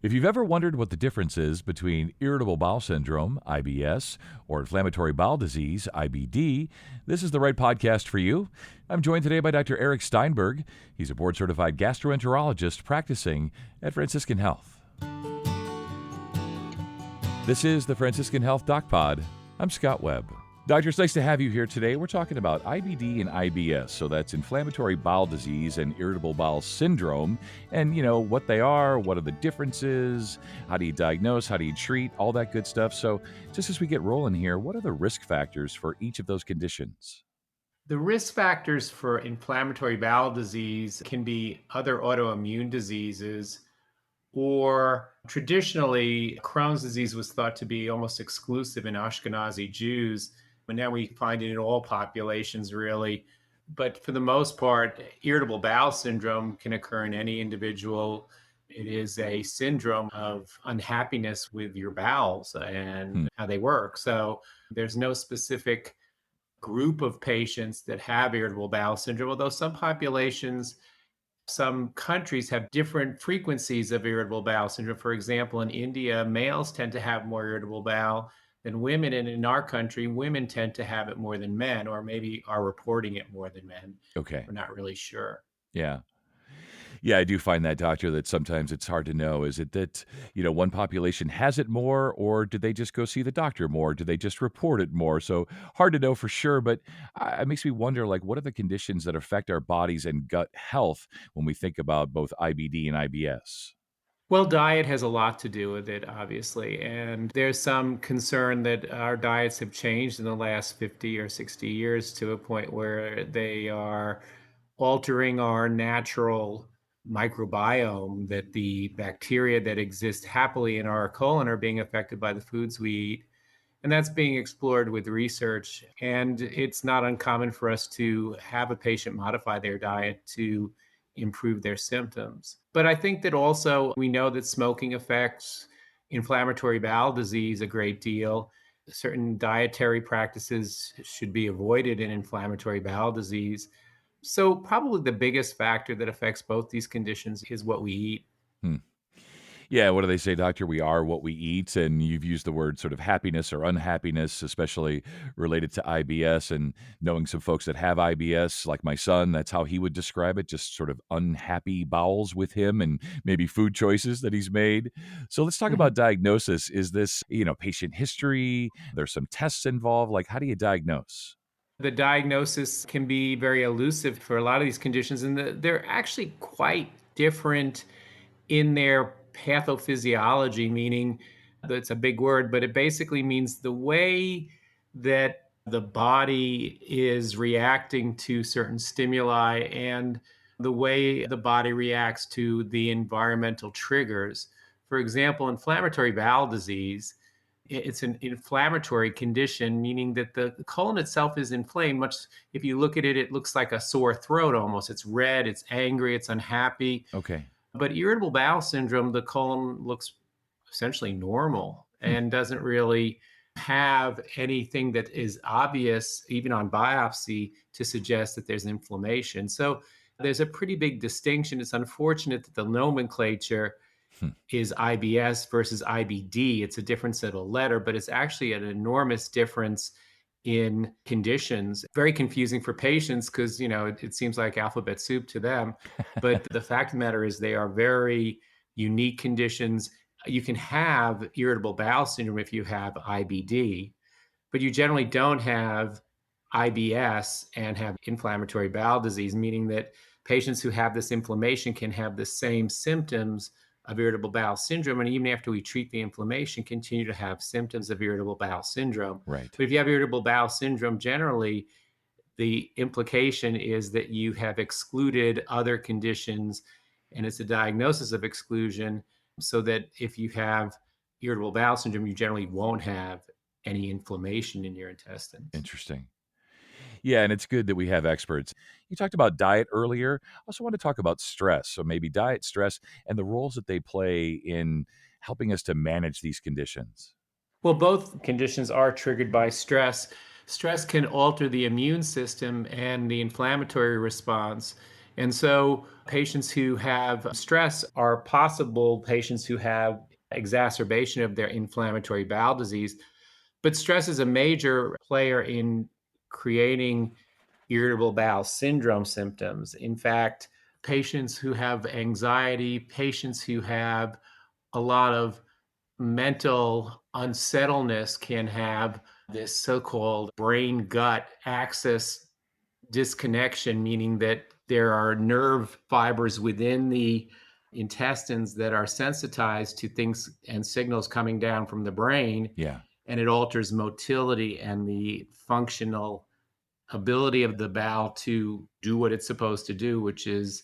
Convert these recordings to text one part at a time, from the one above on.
If you've ever wondered what the difference is between irritable bowel syndrome, IBS, or inflammatory bowel disease, IBD, this is the right podcast for you. I'm joined today by Dr. Eric Steinberg. He's a board-certified gastroenterologist practicing at Franciscan Health. This is the Franciscan Health Doc Pod. I'm Scott Webb. Doctor, it's nice to have you here today. We're talking about IBD and IBS, so that's inflammatory bowel disease and irritable bowel syndrome, and what they are, what are the differences, how do you diagnose, how do you treat, all that good stuff. So just as we get rolling here, what are the risk factors for each of those conditions? The risk factors for inflammatory bowel disease can be other autoimmune diseases, or traditionally, Crohn's disease was thought to be almost exclusive in Ashkenazi Jews, but now we find it in all populations, really. But for the most part, irritable bowel syndrome can occur in any individual. It is a syndrome of unhappiness with your bowels Hmm. and how they work. So there's no specific group of patients that have irritable bowel syndrome, although some countries have different frequencies of irritable bowel syndrome. For example, in India, males tend to have more irritable bowel than women. And in our country, women tend to have it more than men, or maybe are reporting it more than men. Okay. We're not really sure. Yeah. Yeah, I do find that, doctor, that sometimes it's hard to know. Is it that, one population has it more, or do they just go see the doctor more? Do they just report it more? So hard to know for sure, but it makes me wonder, like, what are the conditions that affect our bodies and gut health when we think about both IBD and IBS? Well, diet has a lot to do with it, obviously. And there's some concern that our diets have changed in the last 50 or 60 years to a point where they are altering our natural microbiome, that the bacteria that exist happily in our colon are being affected by the foods we eat. And that's being explored with research. And it's not uncommon for us to have a patient modify their diet to improve their symptoms. But I think that also we know that smoking affects inflammatory bowel disease a great deal. Certain dietary practices should be avoided in inflammatory bowel disease. So, probably the biggest factor that affects both these conditions is what we eat. Hmm. Yeah, what do they say, doctor? We are what we eat. And you've used the word sort of happiness or unhappiness, especially related to IBS. And knowing some folks that have IBS, like my son, that's how he would describe it, just sort of unhappy bowels with him and maybe food choices that he's made. So let's talk about Mhm. diagnosis. Is this, patient history? There's some tests involved. Like, how do you diagnose? The diagnosis can be very elusive for a lot of these conditions, and they're actually quite different in their pathophysiology, meaning that's a big word, but it basically means the way that the body is reacting to certain stimuli and the way the body reacts to the environmental triggers. For example, inflammatory bowel disease, it's an inflammatory condition, meaning that the colon itself is inflamed. Much, if you look at it, it looks like a sore throat almost. It's red, it's angry, it's unhappy. Okay. But irritable bowel syndrome, the colon looks essentially normal Hmm. and doesn't really have anything that is obvious, even on biopsy, to suggest that there's inflammation. So there's a pretty big distinction. It's unfortunate that the nomenclature Hmm. is IBS versus IBD. It's a difference of a letter, but it's actually an enormous difference in conditions. Very confusing for patients because, it seems like alphabet soup to them. But the fact of the matter is, they are very unique conditions. You can have irritable bowel syndrome if you have IBD, but you generally don't have IBS and have inflammatory bowel disease, meaning that patients who have this inflammation can have the same symptoms of irritable bowel syndrome. And even after we treat the inflammation, continue to have symptoms of irritable bowel syndrome. Right. But if you have irritable bowel syndrome, generally, the implication is that you have excluded other conditions, and it's a diagnosis of exclusion, so that if you have irritable bowel syndrome, you generally won't have any inflammation in your intestines. Interesting. Yeah, and it's good that we have experts. You talked about diet earlier. I also want to talk about stress. So maybe diet, stress, and the roles that they play in helping us to manage these conditions. Well, both conditions are triggered by stress. Stress can alter the immune system and the inflammatory response. And so patients who have stress are possible patients who have exacerbation of their inflammatory bowel disease. But stress is a major player in creating irritable bowel syndrome symptoms. In fact, patients who have anxiety, patients who have a lot of mental unsettledness can have this so-called brain gut axis disconnection, meaning that there are nerve fibers within the intestines that are sensitized to things and signals coming down from the brain, Yeah. and it alters motility and the functional ability of the bowel to do what it's supposed to do, which is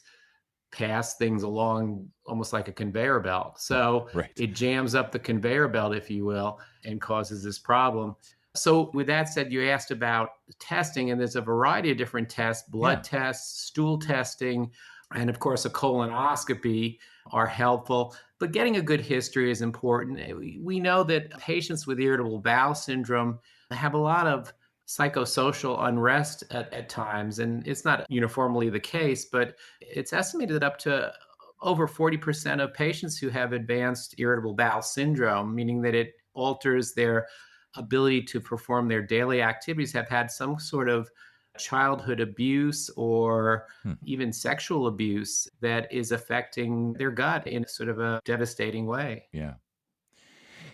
pass things along almost like a conveyor belt. So Right. it jams up the conveyor belt, if you will, and causes this problem. So, with that said, you asked about testing, and there's a variety of different tests: blood Yeah. tests, stool testing, and of course, a colonoscopy are helpful. But getting a good history is important. We know that patients with irritable bowel syndrome have a lot of psychosocial unrest at times, and it's not uniformly the case, but it's estimated that up to over 40% of patients who have advanced irritable bowel syndrome, meaning that it alters their ability to perform their daily activities, have had some sort of childhood abuse or Hmm. even sexual abuse that is affecting their gut in sort of a devastating way. Yeah.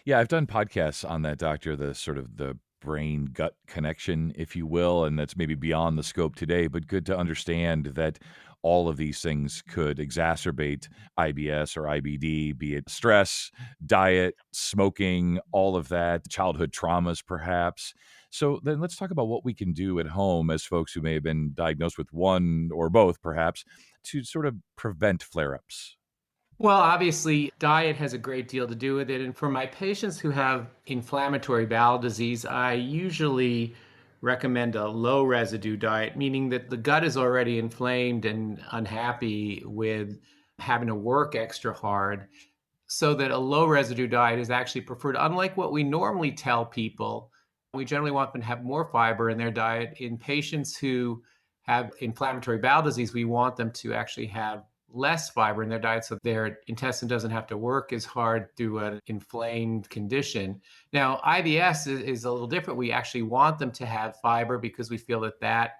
Yeah, I've done podcasts on that, doctor, the sort of the brain gut connection, if you will, and that's maybe beyond the scope today, but good to understand that all of these things could exacerbate IBS or IBD, be it stress, diet, smoking, all of that, childhood traumas, perhaps. So then let's talk about what we can do at home as folks who may have been diagnosed with one or both, perhaps, to sort of prevent flare ups. Well, obviously, diet has a great deal to do with it. And for my patients who have inflammatory bowel disease, I usually recommend a low residue diet, meaning that the gut is already inflamed and unhappy with having to work extra hard, so that a low residue diet is actually preferred. Unlike what we normally tell people, we generally want them to have more fiber in their diet. In patients who have inflammatory bowel disease, we want them to actually have less fiber in their diet so their intestine doesn't have to work as hard through an inflamed condition. Now, IBS is a little different. We actually want them to have fiber because we feel that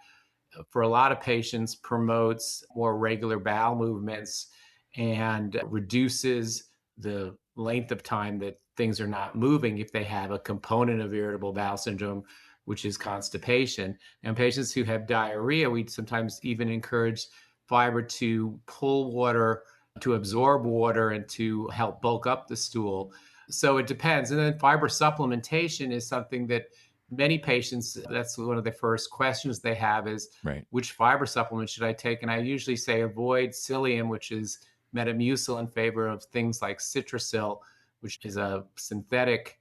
for a lot of patients, promotes more regular bowel movements and reduces the length of time that things are not moving if they have a component of irritable bowel syndrome, which is constipation. And patients who have diarrhea, we sometimes even encourage fiber to pull water, to absorb water, and to help bulk up the stool. So it depends. And then fiber supplementation is something that many patients, that's one of the first questions they have is, Right. which fiber supplement should I take? And I usually say avoid psyllium, which is Metamucil, in favor of things like Citrasil, which is a synthetic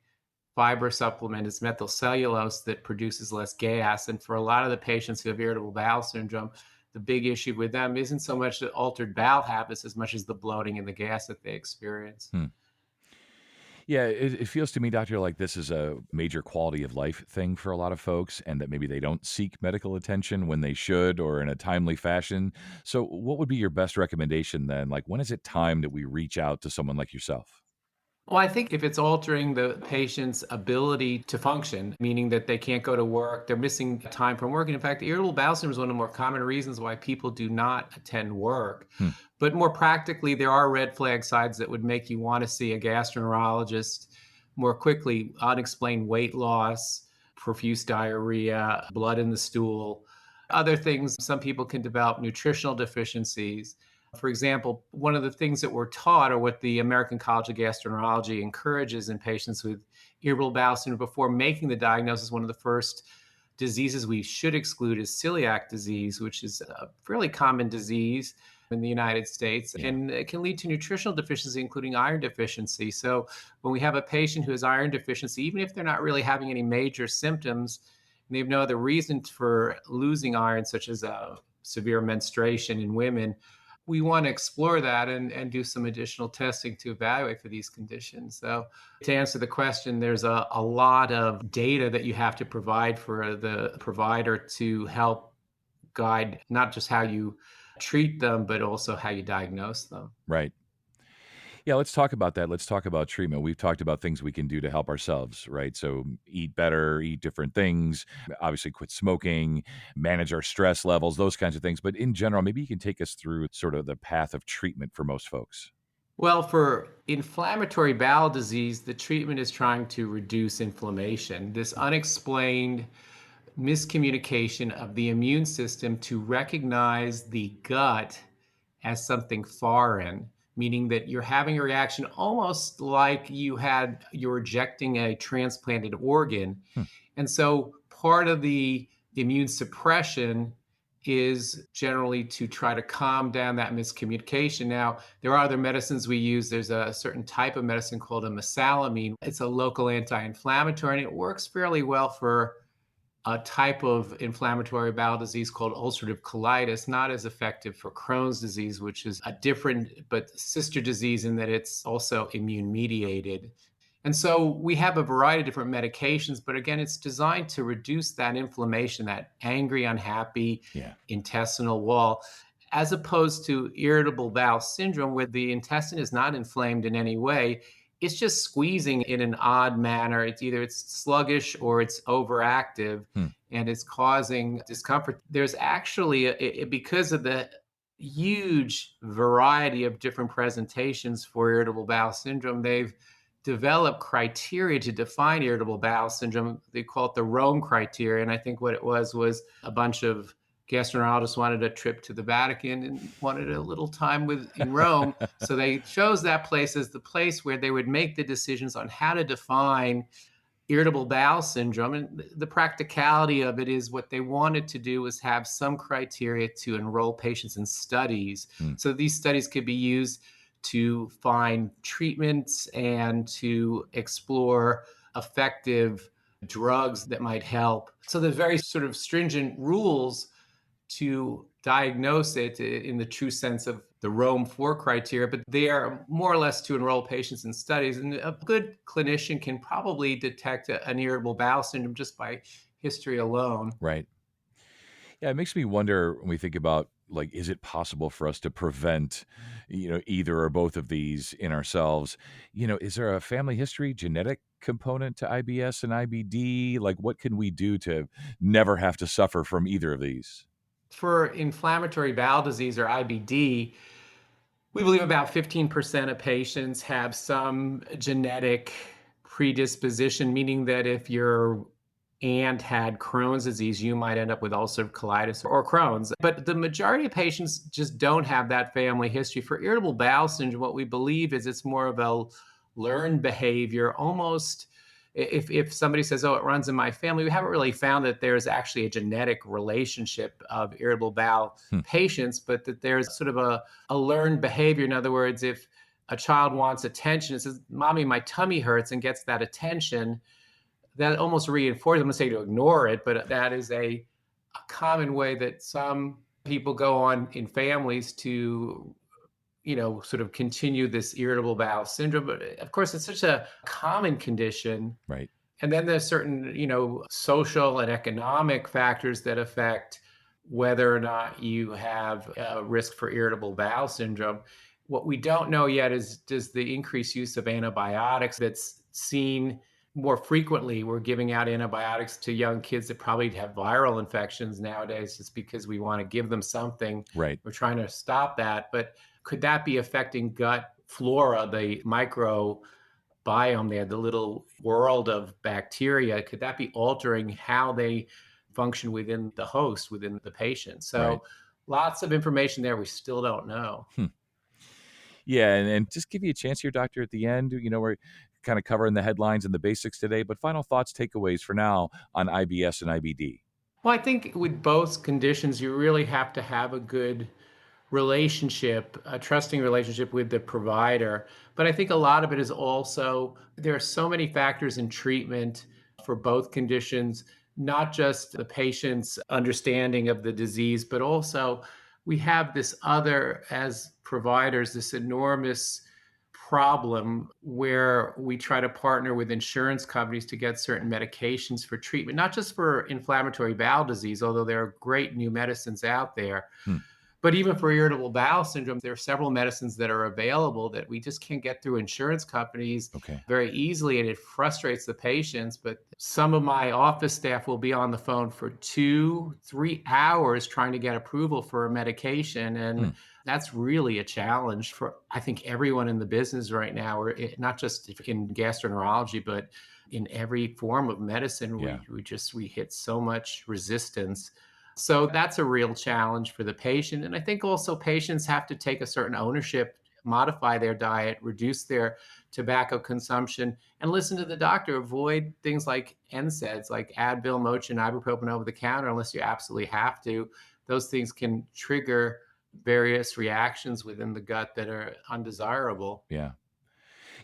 fiber supplement. It's methylcellulose that produces less gas. And for a lot of the patients who have irritable bowel syndrome, the big issue with them isn't so much the altered bowel habits as much as the bloating and the gas that they experience. Hmm. Yeah, it feels to me, doctor, like this is a major quality of life thing for a lot of folks, and that maybe they don't seek medical attention when they should or in a timely fashion. So, what would be your best recommendation then? Like, when is it time that we reach out to someone like yourself? Well, I think if it's altering the patient's ability to function, meaning that they can't go to work, they're missing time from work. And in fact, irritable bowel syndrome is one of the more common reasons why people do not attend work. Hmm. But more practically, there are red flag signs that would make you want to see a gastroenterologist more quickly: unexplained weight loss, profuse diarrhea, blood in the stool. Other things, some people can develop nutritional deficiencies. For example, one of the things that we're taught, or what the American College of Gastroenterology encourages in patients with irritable bowel syndrome before making the diagnosis, one of the first diseases we should exclude is celiac disease, which is a fairly common disease in the United States, Yeah. and it can lead to nutritional deficiency, including iron deficiency. So, when we have a patient who has iron deficiency, even if they're not really having any major symptoms, and they have no other reason for losing iron, such as severe menstruation in women, we want to explore that and do some additional testing to evaluate for these conditions. So, to answer the question, there's a lot of data that you have to provide for the provider to help guide not just how you treat them, but also how you diagnose them. Right. Yeah, let's talk about that. Let's talk about treatment. We've talked about things we can do to help ourselves, right? So eat better, eat different things, obviously quit smoking, manage our stress levels, those kinds of things. But in general, maybe you can take us through sort of the path of treatment for most folks. Well, for inflammatory bowel disease, the treatment is trying to reduce inflammation. This unexplained miscommunication of the immune system to recognize the gut as something foreign, meaning that you're having a reaction almost like you're rejecting a transplanted organ. Hmm. And so part of the immune suppression is generally to try to calm down that miscommunication. Now, there are other medicines we use. There's a certain type of medicine called a mesalamine. It's a local anti-inflammatory, and it works fairly well for a type of inflammatory bowel disease called ulcerative colitis, not as effective for Crohn's disease, which is a different but sister disease in that it's also immune mediated. And so we have a variety of different medications, but again, it's designed to reduce that inflammation, that angry, unhappy Yeah. intestinal wall, as opposed to irritable bowel syndrome, where the intestine is not inflamed in any way. It's just squeezing in an odd manner. It's sluggish or it's overactive, Hmm. and it's causing discomfort. There's actually, because of the huge variety of different presentations for irritable bowel syndrome, they've developed criteria to define irritable bowel syndrome. They call it the Rome criteria. And I think what it was a bunch of gastroenterologists wanted a trip to the Vatican and wanted a little time in Rome. So they chose that place as the place where they would make the decisions on how to define irritable bowel syndrome. And the practicality of it is what they wanted to do was have some criteria to enroll patients in studies. Hmm. So these studies could be used to find treatments and to explore effective drugs that might help. So there's very sort of stringent rules to diagnose it in the true sense of the Rome 4 criteria, but they are more or less to enroll patients in studies. And a good clinician can probably detect an irritable bowel syndrome just by history alone. Right. Yeah, it makes me wonder when we think about, like, is it possible for us to prevent, either or both of these in ourselves? Is there a family history, genetic component to IBS and IBD? Like, what can we do to never have to suffer from either of these? For inflammatory bowel disease or IBD, we believe about 15% of patients have some genetic predisposition, meaning that if your aunt had Crohn's disease, you might end up with ulcerative colitis or Crohn's. But the majority of patients just don't have that family history. For irritable bowel syndrome, what we believe is it's more of a learned behavior, almost if somebody says, oh, it runs in my family, we haven't really found that there's actually a genetic relationship of irritable bowel Hmm. patients, but that there's sort of a learned behavior. In other words, if a child wants attention and says, mommy, my tummy hurts, and gets that attention, that almost reinforces, I'm going to say to ignore it, but that is a common way that some people go on in families to sort of continue this irritable bowel syndrome. But of course, it's such a common condition. Right. And then there's certain, social and economic factors that affect whether or not you have a risk for irritable bowel syndrome. What we don't know yet is, does the increased use of antibiotics that's seen more frequently, we're giving out antibiotics to young kids that probably have viral infections nowadays just because we want to give them something. Right. We're trying to stop that. But could that be affecting gut flora, the microbiome there, the little world of bacteria? Could that be altering how they function within the host, within the patient? Right. So lots of information there we still don't know. Hmm. Yeah, and just give you a chance here, doctor, at the end. We're kind of covering the headlines and the basics today, but final thoughts, takeaways for now on IBS and IBD. Well, I think with both conditions, you really have to have a good relationship, a trusting relationship with the provider. But I think a lot of it is also, there are so many factors in treatment for both conditions, not just the patient's understanding of the disease, but also we have this other, as providers, this enormous problem where we try to partner with insurance companies to get certain medications for treatment, not just for inflammatory bowel disease, although there are great new medicines out there, Hmm. But even for irritable bowel syndrome, there are several medicines that are available that we just can't get through insurance companies Okay. very easily, and it frustrates the patients. But some of my office staff will be on the phone for 2, 3 hours trying to get approval for a medication. Hmm. And that's really a challenge for, I think, everyone in the business right now, or not just in gastroenterology, but in every form of medicine. Yeah. We hit so much resistance. So that's a real challenge for the patient. And I think also patients have to take a certain ownership, modify their diet, reduce their tobacco consumption, and listen to the doctor. Avoid things like NSAIDs, like Advil, Motrin, ibuprofen over the counter, unless you absolutely have to. Those things can trigger various reactions within the gut that are undesirable. Yeah.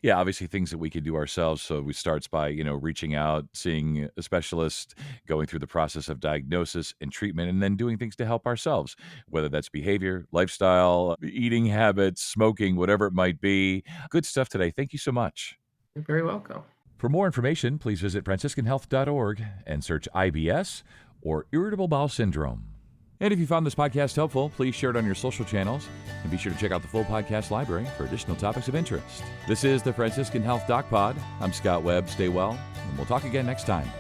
Yeah, obviously things that we can do ourselves. So we starts by, reaching out, seeing a specialist, going through the process of diagnosis and treatment, and then doing things to help ourselves, whether that's behavior, lifestyle, eating habits, smoking, whatever it might be. Good stuff today. Thank you so much. You're very welcome. For more information, please visit franciscanhealth.org and search IBS or irritable bowel syndrome. And if you found this podcast helpful, please share it on your social channels and be sure to check out the full podcast library for additional topics of interest. This is the Franciscan Health Doc Pod. I'm Scott Webb. Stay well, and we'll talk again next time.